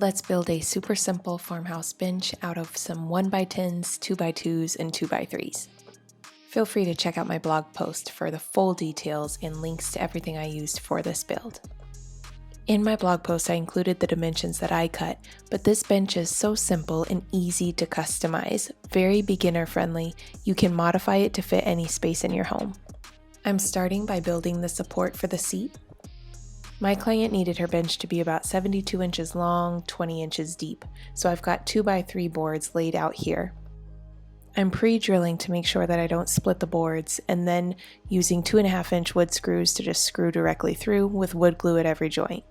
Let's build a super simple farmhouse bench out of some 1x10s, 2x2s, and 2x3s. Feel free to check out my blog post for the full details and links to everything I used for this build. In my blog post, I included the dimensions that I cut, but this bench is so simple and easy to customize, very beginner friendly. You can modify it to fit any space in your home. I'm starting by building the support for the seat. My client needed her bench to be about 72 inches long, 20 inches deep, so I've got 2x3 boards laid out here. I'm pre-drilling to make sure that I don't split the boards, and then using 2.5-inch wood screws to just screw directly through with wood glue at every joint.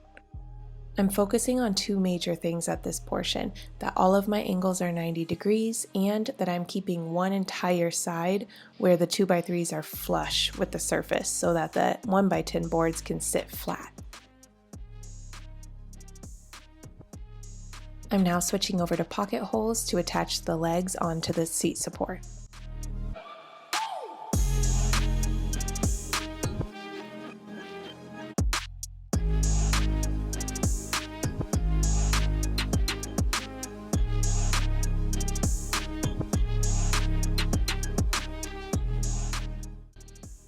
I'm focusing on two major things at this portion: that all of my angles are 90 degrees and that I'm keeping one entire side where the 2x3s are flush with the surface so that the 1x10 boards can sit flat. I'm now switching over to pocket holes to attach the legs onto the seat support.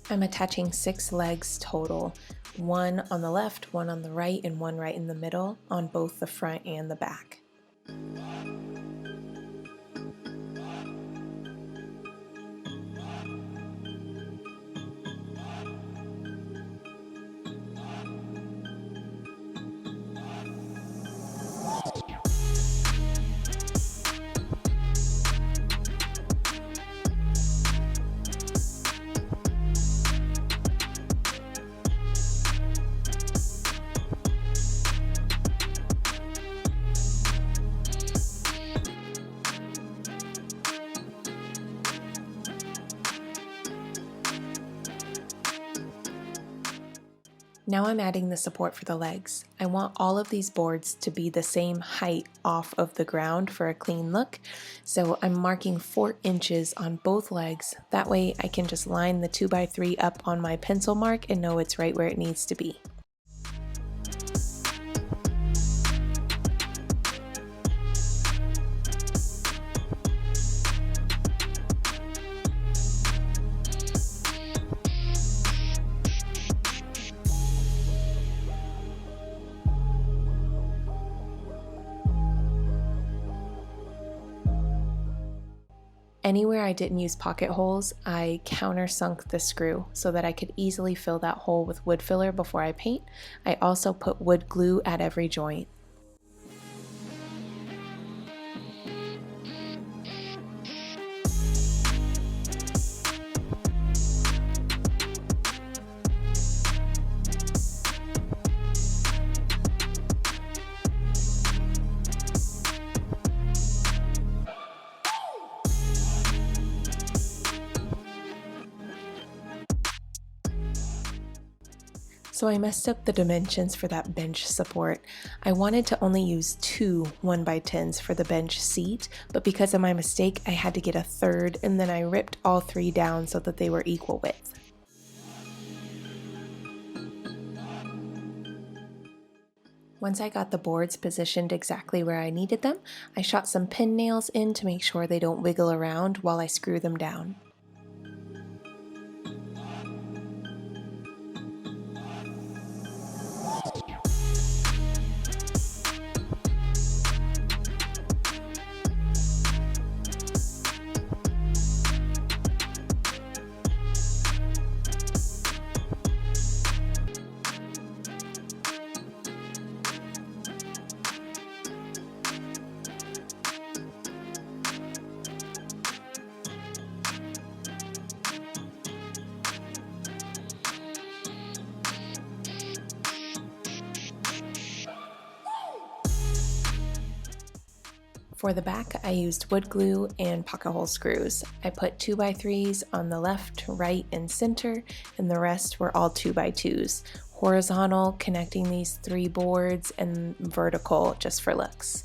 I'm attaching 6 legs total, one on the left, one on the right, and one right in the middle on both the front and the back. Now I'm adding the support for the legs. I want all of these boards to be the same height off of the ground for a clean look, so I'm marking 4 inches on both legs. That way I can just line the 2x3 up on my pencil mark and know it's right where it needs to be. Anywhere I didn't use pocket holes, I countersunk the screw so that I could easily fill that hole with wood filler before I paint. I also put wood glue at every joint. So I messed up the dimensions for that bench support. I wanted to only use 2 1x10s for the bench seat, but because of my mistake, I had to get a third, and then I ripped all 3 down so that they were equal width. Once I got the boards positioned exactly where I needed them, I shot some pin nails in to make sure they don't wiggle around while I screw them down. For the back, I used wood glue and pocket hole screws. I put 2x3s on the left, right, and center, and the rest were all 2x2s. Horizontal, connecting these 3 boards, and vertical just for looks.